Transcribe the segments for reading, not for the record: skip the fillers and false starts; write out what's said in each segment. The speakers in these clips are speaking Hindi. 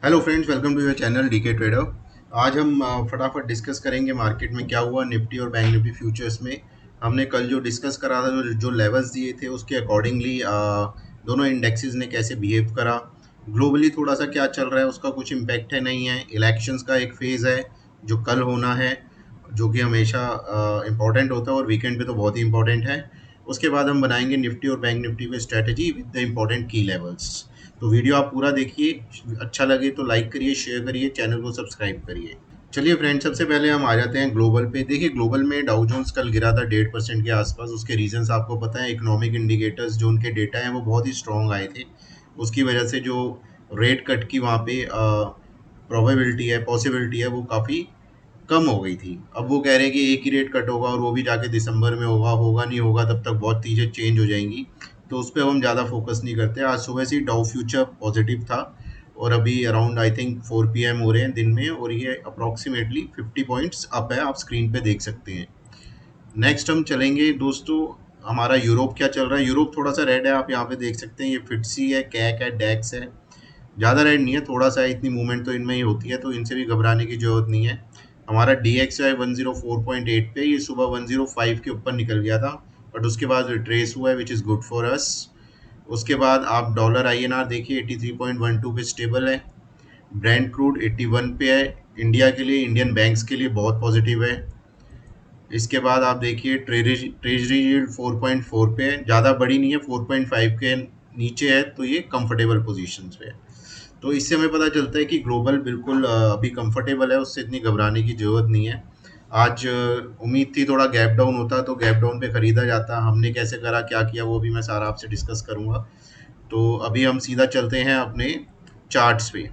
Hello friends, welcome to your channel DK trader. आज हम फटाफट डिस्कस करेंगे मार्केट में क्या हुआ निफ्टी और बैंक निफ्टी फ्यूचर्स में। हमने कल जो डिस्कस करा था, जो जो लेवल्स दिए थे उसके अकॉर्डिंगली दोनों इंडेक्सेस ने कैसे बिहेव करा। ग्लोबली थोड़ा सा क्या चल रहा है उसका कुछ इम्पैक्ट है नहीं है। इलेक्शंस का एक फेज़ है जो कल होना है, जो कि हमेशा इम्पॉर्टेंट होता है और वीकेंड पे तो बहुत ही इम्पॉर्टेंट है। उसके बाद हम बनाएंगे निफ्टी और बैंक निफ्टी पे स्ट्रेटजी विद द इम्पॉर्टेंट की लेवल्स। तो वीडियो आप पूरा देखिए, अच्छा लगे तो लाइक करिए, शेयर करिए, चैनल को सब्सक्राइब करिए। चलिए फ्रेंड्स, सबसे पहले हम आ जाते हैं ग्लोबल पे। देखिए, ग्लोबल में डाउ जोन्स कल गिरा था 1.5% के आसपास। उसके रीजंस आपको पता है। इकोनॉमिक इंडिकेटर्स जो उनके डेटा हैं वो बहुत ही स्ट्रॉन्ग आए थे। उसकी वजह से जो रेट कट की वहाँ पे प्रोबेबिलिटी है, पॉसिबिलिटी है, वो काफ़ी कम हो गई थी। अब वो कह रहे हैं कि एक ही रेट कट होगा और वो भी जाके दिसंबर में होगा। होगा नहीं होगा, तब तक बहुत चीज़ें चेंज हो जाएंगी। तो उस पर हम ज़्यादा फोकस नहीं करते। आज सुबह से ही डाउ फ्यूचर पॉजिटिव था और अभी अराउंड आई थिंक 4 PM हो रहे हैं दिन में, और ये अप्रॉक्सीमेटली 50 पॉइंट्स अप है, आप स्क्रीन पे देख सकते हैं। नेक्स्ट हम चलेंगे दोस्तों, हमारा यूरोप क्या चल रहा है। यूरोप थोड़ा सा रेड है, आप यहाँ पे देख सकते हैं। ये फिटसी है, कैक है, डेक्स है। ज़्यादा रेड नहीं है, थोड़ा सा है। इतनी मूवमेंट तो इनमें ही होती है, तो इनसे भी घबराने की जरूरत नहीं है। हमारा डी एक्स आई 104.8 पे, ये सुबह 105 के ऊपर निकल गया था, बट उसके बाद रिट्रेस हुआ है, which is good for us. उसके बाद आप डॉलर INR देखिए, 83.12 पे स्टेबल है। ब्रेंट क्रूड 81 पे है। इंडिया के लिए, इंडियन बैंक्स के लिए बहुत पॉजिटिव है। इसके बाद आप देखिए ट्रेजरी यील्ड 4.4 पे है, ज़्यादा बड़ी नहीं है, 4.5 के नीचे है, तो ये कंफर्टेबल पोजीशंस पे है। तो इससे हमें पता चलता है कि ग्लोबल बिल्कुल अभी कंफर्टेबल है, उससे इतनी घबराने की ज़रूरत नहीं है। आज उम्मीद थी थोड़ा गैप डाउन होता, तो गैप डाउन पे ख़रीदा जाता। हमने कैसे करा, क्या किया, वो भी मैं सारा आपसे डिस्कस करूँगा। तो अभी हम सीधा चलते हैं अपने चार्ट्स पे।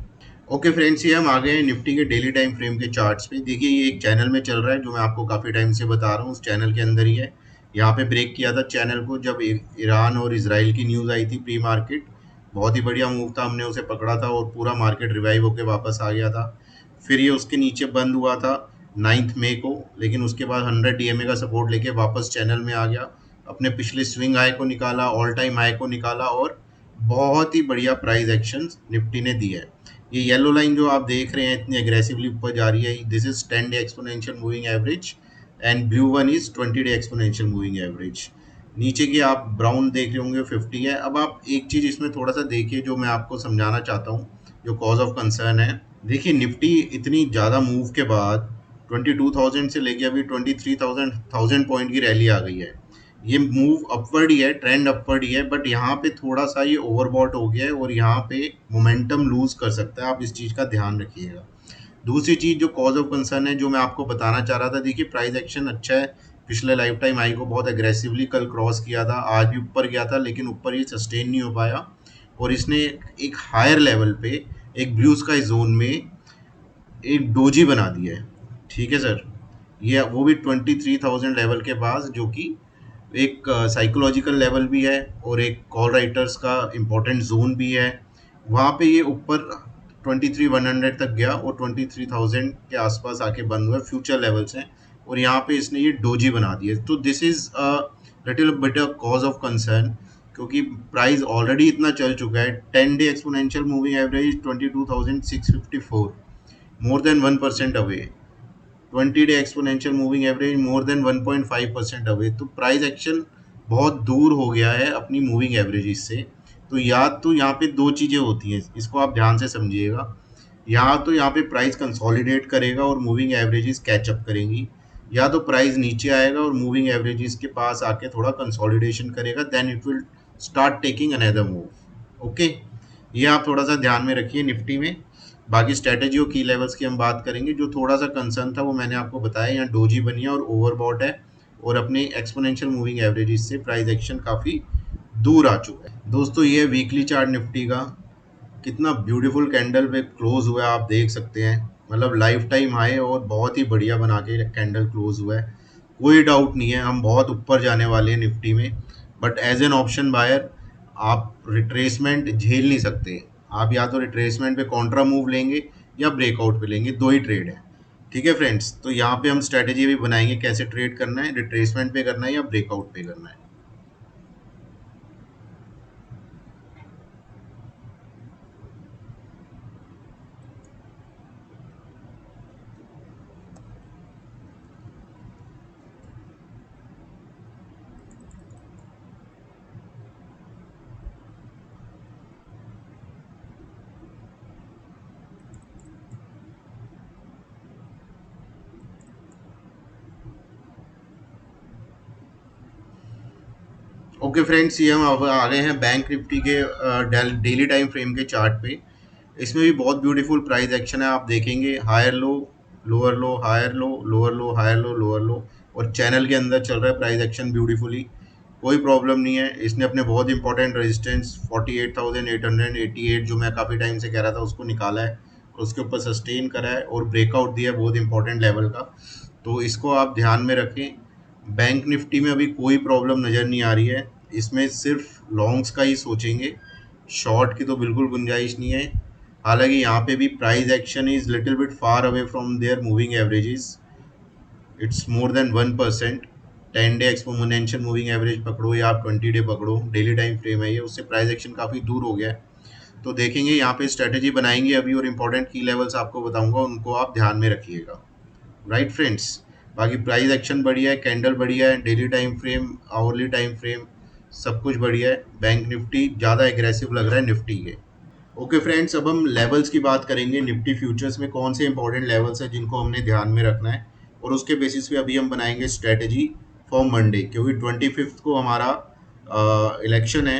ओके फ्रेंड्स, ये हम आ गए हैं निफ्टी के डेली टाइम फ्रेम के चार्ट्स पे। देखिए, ये एक चैनल में चल रहा है जो मैं आपको काफ़ी टाइम से बता रहा हूँ, उस चैनल के अंदर ही है। यहाँ पे ब्रेक किया था चैनल को जब ईरान और इसराइल की न्यूज़ आई थी प्री मार्केट। बहुत ही बढ़िया मूव था, हमने उसे पकड़ा था और पूरा मार्केट रिवाइव होकर वापस आ गया था। फिर ये उसके नीचे बंद हुआ था 9 मई को, लेकिन उसके बाद 100 DMA का सपोर्ट लेके वापस चैनल में आ गया। अपने पिछले स्विंग हाई को निकाला, ऑल टाइम हाई को निकाला, और बहुत ही बढ़िया प्राइस एक्शन निफ्टी ने दिया है। ये येलो लाइन जो आप देख रहे हैं इतनी एग्रेसिवली ऊपर जा रही है, this is 10 day exponential moving average, and blue one is 20 day exponential moving average. नीचे की आप ब्राउन देख रहे होंगे 50 है। अब आप एक चीज़ इसमें थोड़ा सा देखिए जो मैं आपको समझाना चाहता हूँ, जो कॉज ऑफ कंसर्न है। देखिए, निफ्टी इतनी ज़्यादा मूव के बाद 22,000 से लेके अभी 23,000 पॉइंट की रैली आ गई है। ये मूव अपवर्ड ही है, ट्रेंड अपवर्ड ही है, बट यहाँ पे थोड़ा सा ये ओवरबॉट हो गया है और यहाँ पे मोमेंटम लूज कर सकता है। आप इस चीज़ का ध्यान रखिएगा। दूसरी चीज़ जो कॉज ऑफ कंसर्न है, जो मैं आपको बताना चाह रहा था, देखिए प्राइस एक्शन अच्छा है। पिछले लाइफ टाइम हाई को बहुत एग्रेसिवली कल क्रॉस किया था, आज भी ऊपर गया था, लेकिन ऊपर ये सस्टेन नहीं हो पाया। और इसने एक हायर लेवल पे, एक ब्लू स्काई जोन में एक डोजी बना दिया है। ठीक है सर, ये वो भी 23,000 लेवल के पास, जो कि एक साइकोलॉजिकल लेवल भी है और एक कॉल राइटर्स का इम्पोर्टेंट जोन भी है। वहाँ पे ये ऊपर 23,100 तक गया और 23,000 के आसपास आके बंद हुआ, फ्यूचर लेवल्स हैं। और यहाँ पे इसने ये डोजी बना दिया। तो this is little bit a cause of concern, क्योंकि प्राइस ऑलरेडी इतना चल चुका है। 10 day exponential moving average 22,654, more than 1% away। 20 day exponential moving average more than 1.5% away. तो प्राइस एक्शन बहुत दूर हो गया है अपनी मूविंग एवरेज से। तो या तो यहाँ पे दो चीज़ें होती हैं, इसको आप ध्यान से समझिएगा। या तो यहाँ पे प्राइस कंसोलिडेट करेगा और मूविंग एवरेजेस कैचअप करेंगी, या तो प्राइस नीचे आएगा और मूविंग एवरेजेस के पास आके थोड़ा कंसोलिडेशन करेगा, then it will start taking another move. Okay, ये आप थोड़ा सा ध्यान में रखिए निफ्टी में। बाकी स्ट्रैटेजी और की लेवल्स की हम बात करेंगे। जो थोड़ा सा कंसर्न था वो मैंने आपको बताया, यहाँ डोजी बनी है और ओवरबॉट है, और अपने एक्सपोनेंशियल मूविंग एवरेजेस से प्राइस एक्शन काफ़ी दूर आ चुका है। दोस्तों, ये वीकली चार्ट निफ्टी का कितना ब्यूटीफुल कैंडल पे क्लोज हुआ है, आप देख सकते हैं। मतलब लाइफ टाइम हाई और बहुत ही बढ़िया बना के कैंडल क्लोज हुआ है। कोई डाउट नहीं है हम बहुत ऊपर जाने वाले हैं निफ्टी में, but as an option buyer आप रिट्रेसमेंट झेल नहीं सकते। आप या तो रिट्रेसमेंट पे कॉन्ट्रा मूव लेंगे या ब्रेकआउट पे लेंगे, दो ही ट्रेड है। ठीक है फ्रेंड्स, तो यहाँ पे हम स्ट्रेटेजी भी बनाएंगे कैसे ट्रेड करना है, रिट्रेसमेंट पे करना है या ब्रेकआउट पे करना है। ओके फ्रेंड्स, ये हम अब आ गए हैं बैंक निफ्टी के डेली टाइम फ्रेम के चार्ट पे। इसमें भी बहुत ब्यूटीफुल प्राइस एक्शन है। आप देखेंगे higher low, lower low, higher low, lower low, higher low, lower low, और चैनल के अंदर चल रहा है प्राइस एक्शन ब्यूटीफुली। कोई प्रॉब्लम नहीं है। इसने अपने बहुत इंपॉर्टेंट रेजिस्टेंस 48,888 जो मैं काफ़ी टाइम से कह रहा था उसको निकाला है, और उसके ऊपर सस्टेन करा है और ब्रेकआउट दिया है बहुत इंपॉर्टेंट लेवल का। तो इसको आप ध्यान में रखें। बैंक निफ्टी में अभी कोई प्रॉब्लम नज़र नहीं आ रही है। इसमें सिर्फ लॉन्ग्स का ही सोचेंगे, शॉर्ट की तो बिल्कुल गुंजाइश नहीं है। हालांकि यहाँ पे भी price action is little bit far away from their moving averages. It's more than 1%। 10 day exponential moving average पकड़ो या आप 20 डे पकड़ो, डेली टाइम फ्रेम है ये, उससे प्राइस एक्शन काफ़ी दूर हो गया है। तो देखेंगे यहाँ पे स्ट्रेटेजी बनाएंगे अभी, और इंपॉर्टेंट की लेवल्स आपको बताऊंगा, उनको आप ध्यान में रखिएगा। राइट फ्रेंड्स, बाकी प्राइस एक्शन बढ़िया है, कैंडल बढ़िया है, daily time frame, hourly time frame, सब कुछ बढ़िया है। बैंक निफ्टी ज़्यादा एग्रेसिव लग रहा है निफ्टी के। ओके फ्रेंड्स, अब हम लेवल्स की बात करेंगे। निफ्टी फ्यूचर्स में कौन से इंपॉर्टेंट लेवल्स हैं जिनको हमने ध्यान में रखना है, और उसके बेसिस पे अभी हम बनाएंगे स्ट्रेटजी फॉर मंडे, क्योंकि 25 को हमारा इलेक्शन है।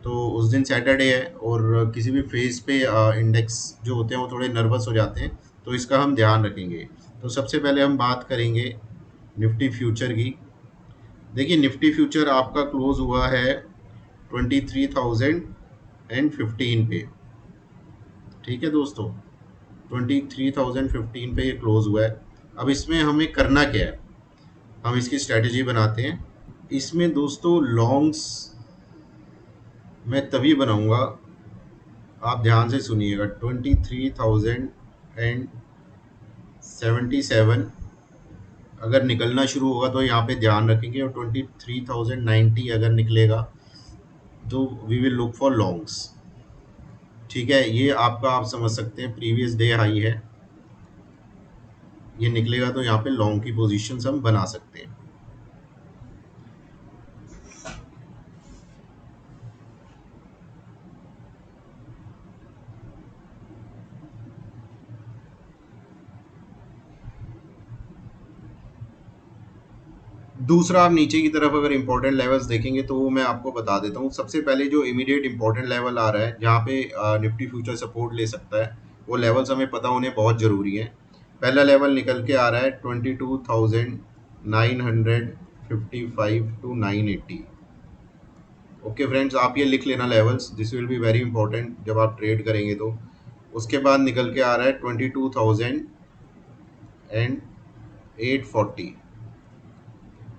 तो उस दिन सैटरडे है, और किसी भी फेज पे इंडेक्स जो होते हैं वो थोड़े नर्वस हो जाते हैं, तो इसका हम ध्यान रखेंगे। तो सबसे पहले हम बात करेंगे निफ्टी फ्यूचर की। देखिए, निफ्टी फ्यूचर आपका क्लोज हुआ है 23,015 पे। ठीक है दोस्तों, 23,015 पे ये क्लोज हुआ है। अब इसमें हमें करना क्या है, हम इसकी स्ट्रेटजी बनाते हैं। इसमें दोस्तों लॉन्ग्स मैं तभी बनाऊंगा, आप ध्यान से सुनिएगा। 23,077 अगर निकलना शुरू होगा तो यहाँ पे ध्यान रखेंगे, और 23,090 अगर निकलेगा तो we will look for longs. ठीक है, ये आपका आप समझ सकते हैं प्रीवियस डे हाई है, ये निकलेगा तो यहाँ पे लॉन्ग की पोजीशंस हम बना सकते हैं। दूसरा, आप नीचे की तरफ अगर इंपॉर्टेंट लेवल्स देखेंगे तो वो मैं आपको बता देता हूँ। सबसे पहले जो इमीडिएट इंपॉर्टेंट लेवल आ रहा है जहाँ पे निफ्टी फ्यूचर सपोर्ट ले सकता है, वो लेवल्स हमें पता होने बहुत ज़रूरी है। पहला लेवल निकल के आ रहा है 22,955 टू 980। ओके फ्रेंड्स, आप ये लिख लेना levels, this will be very important जब आप ट्रेड करेंगे तो। उसके बाद निकल के आ रहा है 22,840।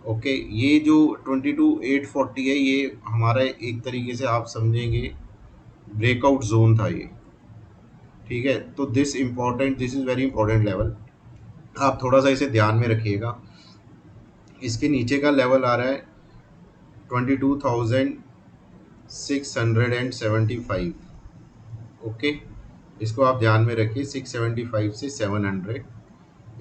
ओके, ये जो 22,840 है, ये हमारा एक तरीके से आप समझेंगे ब्रेकआउट जोन था ये। ठीक है, तो this is very important level, आप थोड़ा सा इसे ध्यान में रखिएगा। इसके नीचे का लेवल आ रहा है 22,675। ओके, इसको आप ध्यान में रखिए, 675 से 700।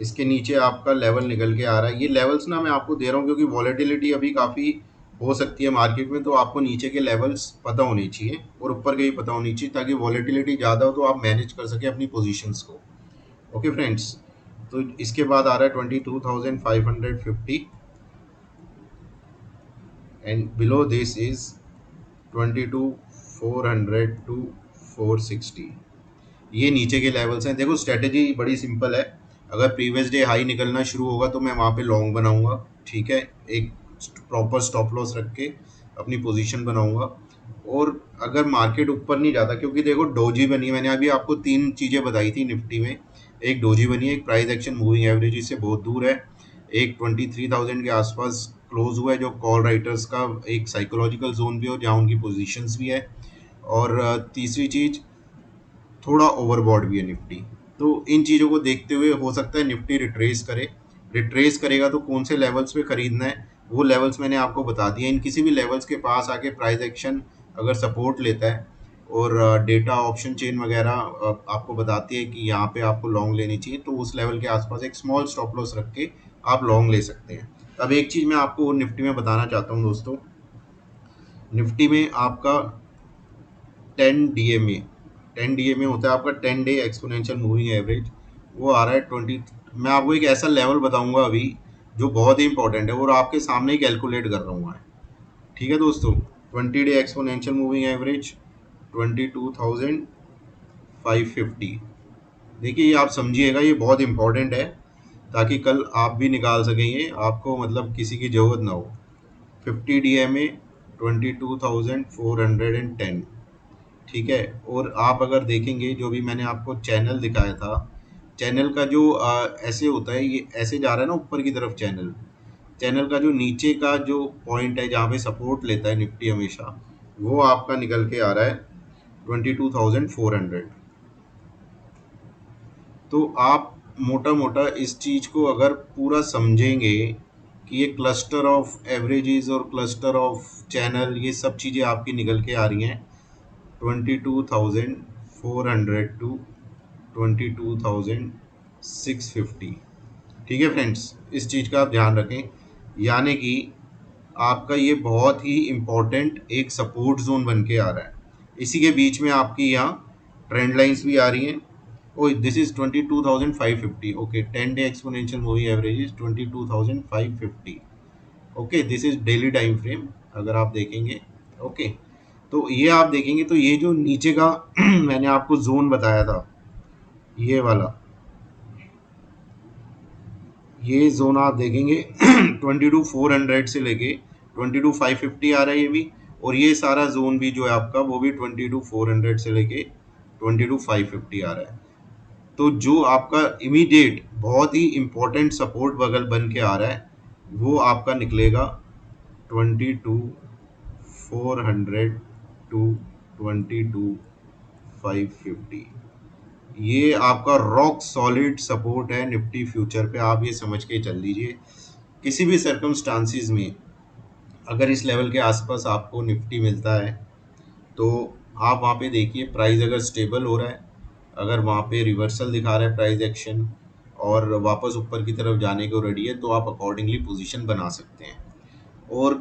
इसके नीचे आपका लेवल निकल के आ रहा है। ये लेवल्स ना मैं आपको दे रहा हूँ क्योंकि वॉलेटिलिटी अभी काफ़ी हो सकती है मार्केट में, तो आपको नीचे के लेवल्स पता होने चाहिए और ऊपर के भी पता होनी चाहिए, ताकि वॉलेटिलिटी ज़्यादा हो तो आप मैनेज कर सकें अपनी पोजीशंस को। ओके फ्रेंड्स, तो इसके बाद आ रहा है 22,550, and below this is 22,400 to 460। ये नीचे के लेवल्स हैं। देखो, स्ट्रेटेजी बड़ी सिंपल है। अगर प्रीवियस डे हाई निकलना शुरू होगा तो मैं वहाँ पे लॉन्ग बनाऊंगा। ठीक है, एक प्रॉपर स्टॉप लॉस रख के अपनी पोजीशन बनाऊंगा। और अगर मार्केट ऊपर नहीं जाता, क्योंकि देखो डोजी बनी है, मैंने अभी आपको तीन चीज़ें बताई थी निफ्टी में। एक डोजी बनी है, एक प्राइस एक्शन मूविंग एवरेज से बहुत दूर है, एक 23,000 के आसपास क्लोज हुआ है जो कॉल राइटर्स का एक साइकोलॉजिकल जोन भी हो जहाँ उनकी पोजीशंस भी है, और तीसरी चीज़ थोड़ा ओवरबॉट भी है निफ्टी। तो इन चीज़ों को देखते हुए हो सकता है निफ्टी रिट्रेस करे। रिट्रेस करेगा तो कौन से लेवल्स पे खरीदना है, वो लेवल्स मैंने आपको बता दिए। इन किसी भी लेवल्स के पास आके प्राइस एक्शन अगर सपोर्ट लेता है, और डेटा ऑप्शन चेन वगैरह आपको बताती है कि यहाँ पे आपको लॉन्ग लेनी चाहिए, तो उस लेवल के आसपास एक स्मॉल स्टॉप लॉस रख के आप लॉन्ग ले सकते हैं। अब एक चीज़ मैं आपको निफ्टी में बताना चाहता हूँ दोस्तों। निफ्टी में आपका 10 DMA होता है आपका 10 डे एक्सपोनेंशियल मूविंग एवरेज, वो आ रहा है 20। मैं आपको एक ऐसा लेवल बताऊंगा अभी जो बहुत ही इंपॉर्टेंट है, और आपके सामने ही कैलकुलेट कर रहा हूँ मैं। ठीक है दोस्तों, 20 डे एक्सपोनेंशियल मूविंग एवरेज 22,550। देखिए ये आप समझिएगा, ये बहुत इंपॉर्टेंट है ताकि कल आप भी निकाल सकेंगे, आपको मतलब किसी की ज़रूरत ना हो। 50 DMA 22,410, ठीक है। और आप अगर देखेंगे जो भी मैंने आपको चैनल दिखाया था, चैनल का जो ऐसे होता है, ये ऐसे जा रहा है ना ऊपर की तरफ चैनल, चैनल का जो नीचे का जो पॉइंट है जहाँ पे सपोर्ट लेता है निफ्टी हमेशा, वो आपका निकल के आ रहा है 22,400। तो आप मोटा मोटा इस चीज़ को अगर पूरा समझेंगे कि ये क्लस्टर ऑफ एवरेजेस और क्लस्टर ऑफ चैनल, ये सब चीज़ें आपकी निकल के आ रही हैं 22,400 टू 22,650। ठीक है फ्रेंड्स, इस चीज़ का आप ध्यान रखें, यानी कि आपका ये बहुत ही इम्पोर्टेंट एक सपोर्ट जोन बन के आ रहा है। इसी के बीच में आपकी यहाँ ट्रेंड लाइंस भी आ रही हैं। Oh this is 22,550, okay. 10 day exponential moving average is 22,550, okay. This is daily time frame अगर आप देखेंगे, ओके। तो ये आप देखेंगे तो ये जो नीचे का मैंने आपको जोन बताया था, ये वाला, ये जोन आप देखेंगे 22,400 से लेके 22,550 आ रहा है ये भी। और ये सारा जोन भी जो है आपका, वो भी 22,400 से लेके 22,550 आ रहा है। तो जो आपका इमीडिएट बहुत ही इम्पोर्टेंट सपोर्ट बगल बन के आ रहा है, वो आपका निकलेगा 22,400 टू 22,550। ये आपका रॉक सॉलिड सपोर्ट है निफ्टी फ्यूचर पे, आप ये समझ के चल लीजिए। किसी भी सर्कमस्टांसिस में अगर इस लेवल के आसपास आपको निफ्टी मिलता है, तो आप वहाँ पे देखिए प्राइस अगर स्टेबल हो रहा है, अगर वहाँ पे रिवर्सल दिखा रहा है प्राइस एक्शन और वापस ऊपर की तरफ जाने को रेडी है, तो आप अकॉर्डिंगली पोजीशन बना सकते हैं। और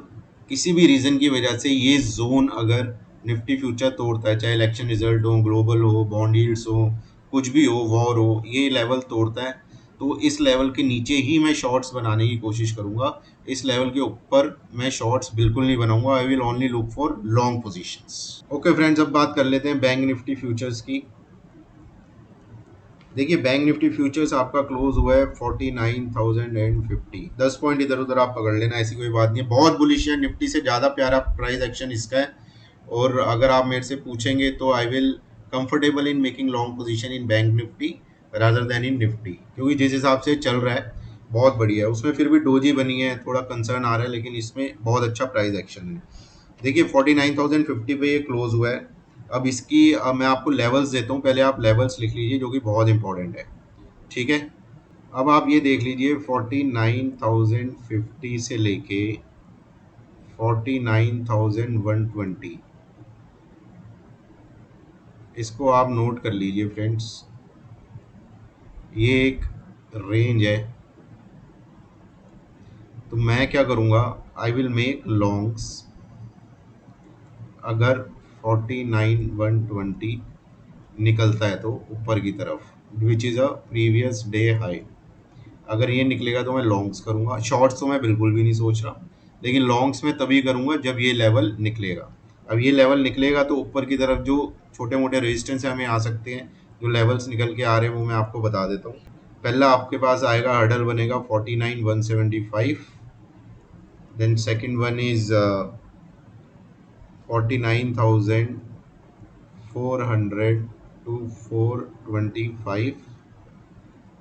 किसी भी रीज़न की वजह से ये जोन अगर निफ्टी फ्यूचर तोड़ता है, चाहे इलेक्शन रिजल्ट हो, ग्लोबल हो, बॉन्ड यील्ड्स हो, कुछ भी हो, वॉर हो, ये लेवल तोड़ता है, तो इस लेवल के नीचे ही मैं शॉर्ट्स बनाने की कोशिश करूंगा। इस लेवल के ऊपर मैं शॉर्ट्स बिल्कुल नहीं बनाऊंगा। I will only look for long positions. Okay friends, अब बात कर लेते हैं बैंक निफ्टी फ्यूचर्स की। देखिए बैंक निफ्टी फ्यूचर्स आपका क्लोज हुआ है 49,050। 10 पॉइंट इधर उधर आप पकड़ लेना, ऐसी कोई बात नहीं है। बहुत बुलिश है, निफ्टी से ज़्यादा प्यारा प्राइस एक्शन इसका है। और अगर आप मेरे से पूछेंगे तो I will comfortable in making long position in bank Nifty rather then in Nifty, क्योंकि जिस हिसाब से चल रहा है बहुत बढ़िया है। उसमें फिर भी डोजी बनी है, थोड़ा कंसर्न आ रहा है, लेकिन इसमें बहुत अच्छा प्राइस एक्शन है। देखिए 49,050 पे ये क्लोज हुआ है। अब इसकी मैं आपको लेवल्स देता हूँ, पहले आप लेवल्स लिख लीजिए जो कि बहुत इंपॉर्टेंट है, ठीक है। अब आप ये देख लीजिए 49,050 से लेके 49,120, इसको आप नोट कर लीजिए फ्रेंड्स, ये एक रेंज है। तो मैं क्या करूँगा, आई विल मेक लॉन्ग्स अगर 49,120 निकलता है तो ऊपर की तरफ, which is a previous day high. अगर ये निकलेगा तो मैं लॉन्ग्स करूँगा, शॉर्ट्स तो मैं बिल्कुल भी नहीं सोच रहा, लेकिन लॉन्ग्स में तभी करूँगा जब ये लेवल निकलेगा। अब ये लेवल निकलेगा तो ऊपर की तरफ जो छोटे मोटे रेजिस्टेंस है हमें आ सकते हैं। जो लेवल्स निकल के आ रहे हैं वो मैं आपको बता देता हूँ। पहला आपके पास आएगा, हर्डल बनेगा 49,175, then second one is 49,400 to 425।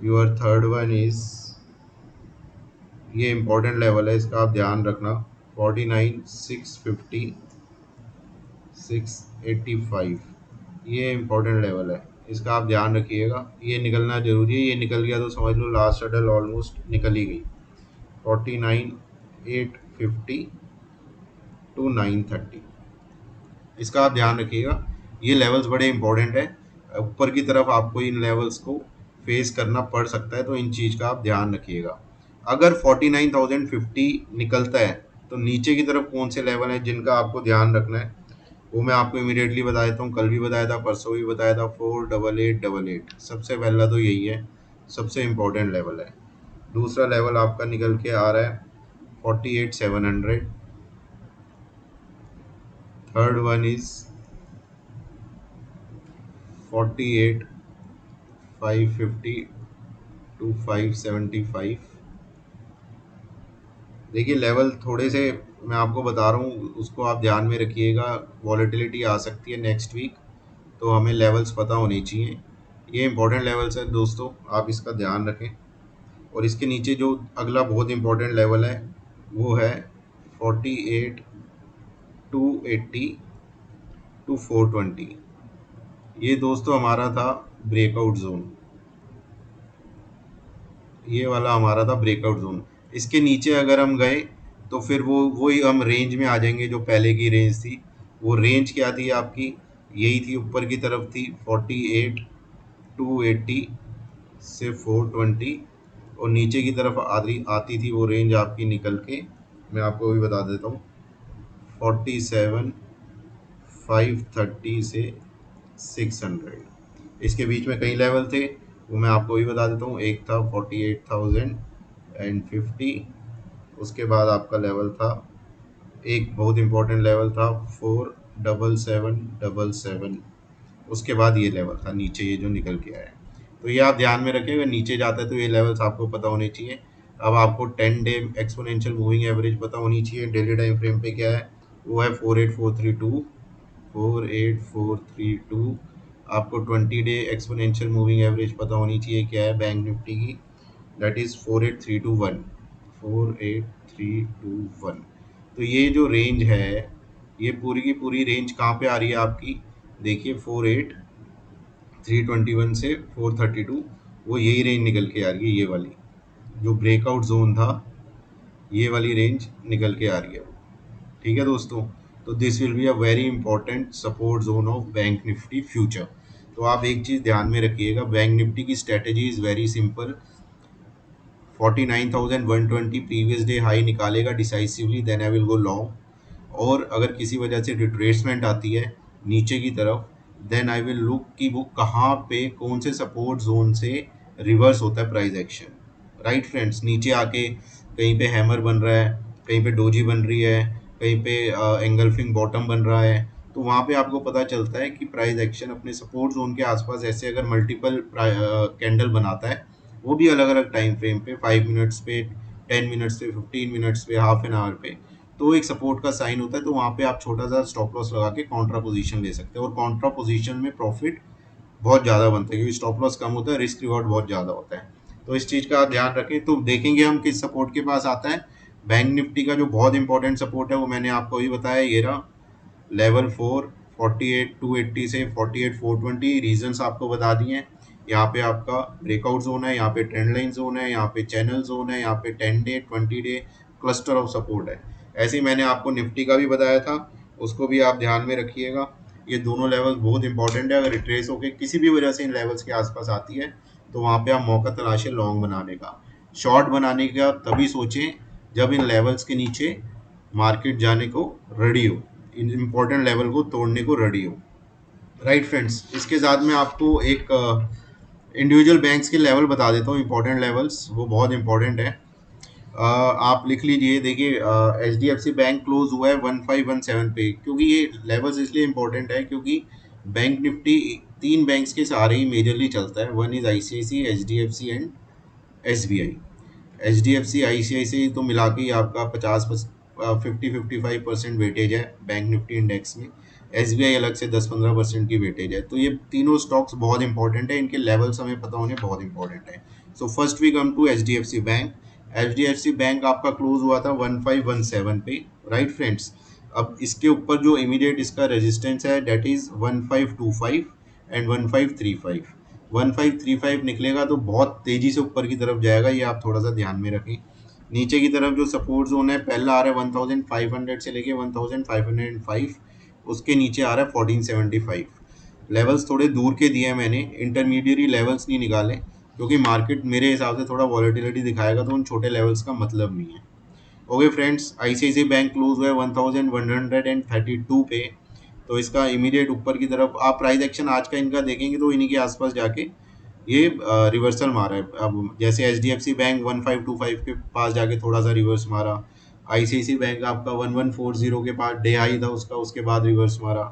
Your third one is, ये इम्पोर्टेंट लेवल है, इसका आप ध्यान रखना, 49,650 685, ये इम्पोर्टेंट लेवल है, इसका आप ध्यान रखिएगा। ये निकलना जरूरी है, ये निकल गया तो समझ लो लास्ट हर्डल ऑलमोस्ट निकल ही गई। 49,850 टू 930, इसका आप ध्यान रखिएगा। ये लेवल्स बड़े इंपॉर्टेंट है, ऊपर की तरफ आपको इन लेवल्स को फेस करना पड़ सकता है, तो इन चीज़ का आप ध्यान रखिएगा। अगर 49,050 निकलता है तो नीचे की तरफ कौन से लेवल हैं जिनका आपको ध्यान रखना है, वो मैं आपको इमीडिएटली बता देता हूँ। कल भी बताया था, परसों भी बताया था, 48888 सबसे पहला तो यही है, सबसे इम्पोर्टेंट लेवल है। दूसरा लेवल आपका निकल के आ रहा है 48,700, थर्ड वन इज 48,550 टू 575। देखिए लेवल थोड़े से मैं आपको बता रहा हूँ, उसको आप ध्यान में रखिएगा। वॉलेटिलिटी आ सकती है नेक्स्ट वीक, तो हमें लेवल्स पता होने चाहिए। ये इंपॉर्टेंट लेवल्स हैं दोस्तों, आप इसका ध्यान रखें। और इसके नीचे जो अगला बहुत इंपॉर्टेंट लेवल है वो है 48,280 टू 420। ये दोस्तों हमारा था ब्रेकआउट जोन, ये वाला हमारा था ब्रेकआउट जोन। इसके नीचे अगर हम गए तो फिर वो वही हम रेंज में आ जाएंगे जो पहले की रेंज थी। वो रेंज क्या थी आपकी, यही थी, ऊपर की तरफ थी 48,280 से 420, और नीचे की तरफ आती थी वो रेंज आपकी निकल के, मैं आपको भी बता देता हूँ, 47,530 से 600। इसके बीच में कई लेवल थे, वो मैं आपको भी बता देता हूँ। एक था 48,050, उसके बाद आपका लेवल था, एक बहुत इंपॉर्टेंट लेवल था 47777, उसके बाद ये लेवल था नीचे, ये जो निकल के आया है। तो ये आप ध्यान में रखें, अगर नीचे जाता है तो ये लेवल्स आपको पता होने चाहिए। अब आपको 10 डे एक्सपोनेंशियल मूविंग एवरेज पता होनी चाहिए। डेली टाइम फ्रेम पे क्या है, वो है 48432, 48432। आपको 20 डे एक्सपोनेंशियल मूविंग एवरेज पता होनी चाहिए, क्या है बैंक निफ्टी की, दैट इज़ 48321, 48321। तो ये जो रेंज है, ये पूरी की पूरी रेंज कहाँ पे आ रही है आपकी, देखिए 48,321 से 432, वो यही रेंज निकल के आ रही है, ये वाली जो ब्रेकआउट जोन था, ये वाली रेंज निकल के आ रही है वो। ठीक है दोस्तों, तो this will be a very important support zone of bank Nifty future. तो आप एक चीज़ ध्यान में रखिएगा, बैंक निफ्टी की strategy is very simple. 49,120 previous day high निकालेगा decisively, then I will go long. और अगर किसी वजह से रिट्रेसमेंट आती है नीचे की तरफ, देन आई विल लुक कि वो कहाँ पे कौन से सपोर्ट जोन से रिवर्स होता है प्राइस एक्शन। राइट फ्रेंड्स, नीचे आके कहीं पे हैमर बन रहा है, कहीं पे डोजी बन रही है, कहीं पे एंगल्फिंग बॉटम बन रहा है, तो वहाँ पे आपको पता चलता है कि प्राइस एक्शन अपने सपोर्ट जोन के आसपास ऐसे अगर मल्टीपल कैंडल बनाता है, वो भी अलग अलग टाइम फ्रेम पे, 5 मिनट्स पे, 10 मिनट्स पे, 15 मिनट्स पे, हाफ एन आवर पे, तो एक सपोर्ट का साइन होता है। तो वहाँ पे आप छोटा सा स्टॉप लॉस लगा के कॉन्ट्रा पोजीशन ले सकते हैं, और कॉन्ट्रा पोजीशन में प्रॉफिट बहुत ज़्यादा बनता है, क्योंकि स्टॉप लॉस कम होता है, रिस्क रिवॉर्ड बहुत ज़्यादा होता है। तो इस चीज़ का आप ध्यान रखें। तो देखेंगे हम किस सपोर्ट के पास आता है। बैंक निफ्टी का जो बहुत इंपॉर्टेंट सपोर्ट है वो मैंने आपको भी बताया, ये रहा लेवल 4, 48,280 से 48,420। रीजंस आपको बता दिए हैं। यहाँ पे आपका ब्रेकआउट जोन है, यहाँ पे ट्रेंड लाइन जोन है, यहाँ पे चैनल जोन है, यहाँ पे 10 day 20 day cluster of support है। ऐसे ही मैंने आपको निफ्टी का भी बताया था, उसको भी आप ध्यान में रखिएगा। ये दोनों लेवल बहुत इंपॉर्टेंट है। अगर रिट्रेस होकर किसी भी वजह से इन लेवल्स के आसपास आती है, तो वहाँ पे आप मौका तलाशें लॉन्ग बनाने का। शॉर्ट बनाने का तभी सोचें जब इन लेवल्स के नीचे मार्केट जाने को रेडी हो, इन इम्पोर्टेंट लेवल को तोड़ने को रेडी हो। राइट फ्रेंड्स, इसके साथ में आपको एक इंडिविजुअल बैंक्स के लेवल बता देता हूँ, इंपॉर्टेंट लेवल्स, वो बहुत इंपॉर्टेंट है। आप लिख लीजिए। देखिए HDFC बैंक क्लोज हुआ है 1517 पे, क्योंकि ये लेवल्स इसलिए इंपॉर्टेंट है क्योंकि बैंक निफ्टी तीन बैंक्स के सहारे ही मेजरली चलता है। One is ICICI, HDFC and SBI। HDFC ICICI तो मिला के ही आपका 50-55% वेटेज है बैंक निफ्टी इंडेक्स में। SBI अलग से 10-15% की वेटेज है। तो ये तीनों स्टॉक्स बहुत इंपॉर्टेंट है, इनके लेवल्स हमें पता होने बहुत इंपॉर्टेंट है। So first we come to HDFC bank. HDFC bank आपका क्लोज हुआ था 1517 पे। राइट फ्रेंड्स, अब इसके ऊपर जो इमीडिएट इसका रेजिस्टेंस है डेट इज 1525 एंड 1535। 1535 निकलेगा तो बहुत तेजी से ऊपर की तरफ जाएगा, ये आप थोड़ा सा ध्यान में रखें। नीचे की तरफ जो सपोर्ट जोन है पहला आ रहा है 1500 से लेके 1505, उसके नीचे आ रहा है 1475। लेवल्स थोड़े दूर के दिए हैं मैंने, इंटरमीडिएट लेवल्स नहीं निकाले, क्योंकि मार्केट मेरे हिसाब से थोड़ा वॉलेटिलिटी दिखाएगा, तो उन छोटे लेवल्स का मतलब नहीं है। Okay friends, ICICI bank close हुआ है 1132 पे, तो इसका इमीडिएट ऊपर की तरफ आप प्राइस एक्शन आज का इनका देखेंगे तो इन्हीं के आसपास जाके ये रिवर्सल मारा है। अब जैसे HDFC बैंक 1525 के पास जाके थोड़ा सा रिवर्स मारा, आईसीआईसी बैंक आपका 1140 के पास डे हाई था उसका, उसके बाद रिवर्स मारा।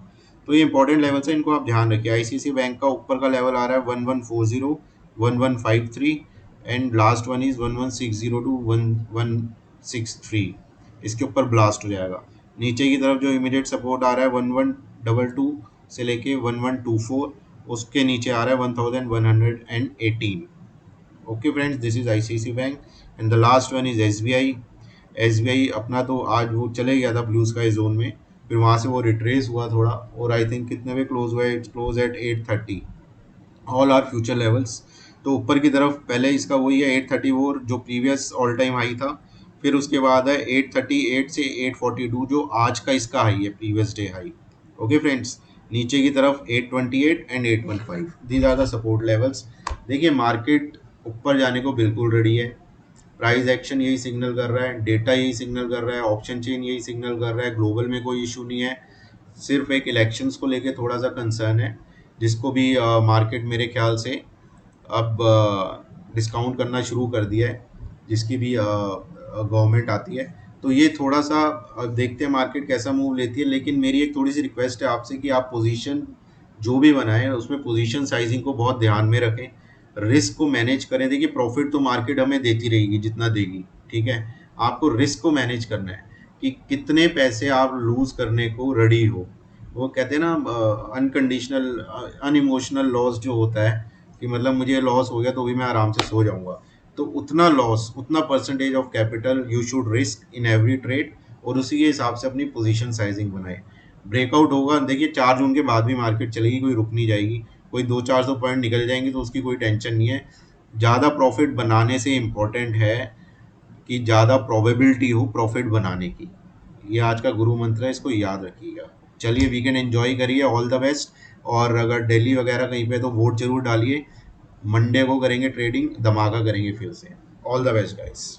तो ये इंपॉर्टेंट लेवल्स है, इनको आप ध्यान रखिए। आईसीआईसी बैंक का ऊपर का लेवल आ रहा है 1140, 1153 and last one is 1160 to 1163, इसके ऊपर ब्लास्ट हो जाएगा। नीचे की तरफ जो इमीडिएट सपोर्ट आ रहा है 1122 से लेके 1124, उसके नीचे आ रहा है 1118। Okay friends, this is ICICI bank and the last one is SBI. SBI अपना तो आज वो चले गया था ब्लू स्काई जोन में, फिर वहाँ से वो रिट्रेस हुआ थोड़ा, और आई थिंक कितने पे क्लोज हुआ है, it's close at 830। All are future levels. तो ऊपर की तरफ पहले इसका वही है 834 जो प्रीवियस ऑल टाइम हाई था, फिर उसके बाद है 838 से 842 जो आज का इसका हाई है, previous day high. Okay friends, नीचे की तरफ 828 and 815, these are the support levels. देखिए मार्केट ऊपर जाने को बिल्कुल रेडी है। प्राइस एक्शन यही सिग्नल कर रहा है, डेटा यही सिग्नल कर रहा है, ऑप्शन चेन यही सिग्नल कर रहा है, ग्लोबल में कोई इशू नहीं है। सिर्फ एक इलेक्शंस को लेके थोड़ा सा कंसर्न है, जिसको भी मार्केट मेरे ख्याल से अब डिस्काउंट करना शुरू कर दिया है, जिसकी भी गवर्नमेंट आती है। तो ये थोड़ा सा देखते हैं मार्केट कैसा मूव लेती है। लेकिन मेरी एक थोड़ी सी रिक्वेस्ट है आपसे कि आप पोजीशन जो भी बनाएं उसमें पोजीशन साइजिंग को बहुत ध्यान में रखें, रिस्क को मैनेज करें। देखिए प्रॉफिट तो मार्केट हमें देती रहेगी जितना देगी, ठीक है, आपको रिस्क को मैनेज करना है कि कितने पैसे आप लूज करने को रेडी हो। वो कहते हैं ना अनकंडीशनल अनइमोशनल लॉस जो होता है, कि मतलब मुझे लॉस हो गया तो भी मैं आराम से सो जाऊंगा, तो उतना लॉस, उतना percentage of capital you should risk in every trade, और उसी के हिसाब से अपनी पोजीशन साइजिंग बनाए। ब्रेकआउट होगा, देखिए 4 जून के बाद भी मार्केट चलेगी, कोई रुक नहीं जाएगी। कोई 200-400 पॉइंट निकल जाएंगे तो उसकी कोई टेंशन नहीं है। ज़्यादा प्रॉफिट बनाने से इम्पोर्टेंट है कि ज़्यादा प्रोबेबिलिटी हो प्रॉफिट बनाने की। ये आज का गुरु मंत्र है, इसको याद रखिएगा। चलिए वीकेंड एंजॉय करिए, ऑल द बेस्ट। और अगर दिल्ली वगैरह कहीं पे तो वोट जरूर डालिए। मंडे को करेंगे ट्रेडिंग, धमाका करेंगे फिर से। All the best guys.